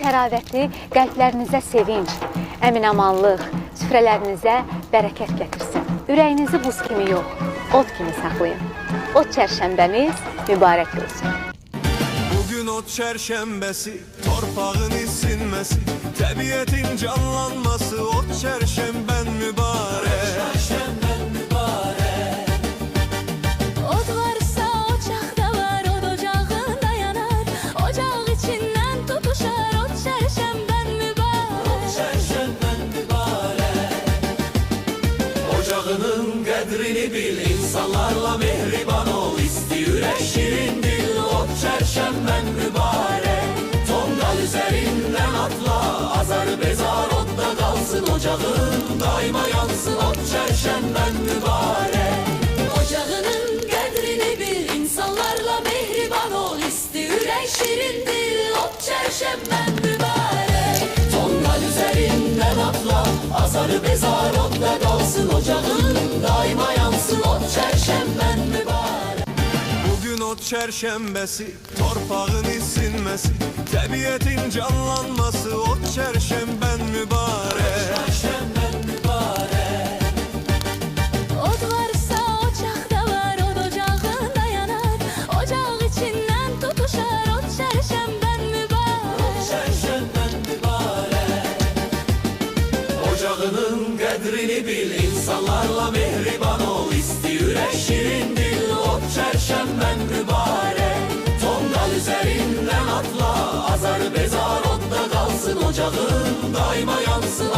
təravətli qəlblərinizə sevinç, əminamanlıq, süfrələrinizə bərəkət gətirsin. Ürəyinizi buz kimi yox, ot kimi saxlayın. Ot çərşənbəmiz mübarək olsun. Bugün ot çərşənbəsi, torpağın isinməsi, təbiətin canlanması, ot çərşənbən mübarək. Od varsa ocaqda var, od ocağında yanar, ocaq içindən tutuşar, od çərşənbən mübarək. Ocağının qədrini bil, insanlarla mehriban ol, isti ürək şirin dil, ot çərşənbən mübarək. Tonqal üzərindən atla, azar bezar odda qalsın, ocağın daima yansın, ot çərşənbən mübarək. Ocağının qədrini bil, insanlarla mehriban ol, isti ürək şirin dil, od çərşənbən mübarək. Tonqal üzərindən atla, azarı bezar odda qalsın, ocağın daima yansın, ot çərşənbən mübarək. Bugün ot çərşənbəsi, torpağın isinməsi, təbiətin canlanması, ot çərşənbən mübarək. Od varsa ocaqda var, od ocağında yanar, ocaq içindən tutuşar, od çərşənbən mübarək. Ocağının qədrini bil, insanlarla mehriban ol, isti ürək şirin dil, ot çərşənbən mübarək. Tonqal üzərindən atla, azar bezar odda qalsın, ocağın daima yansın,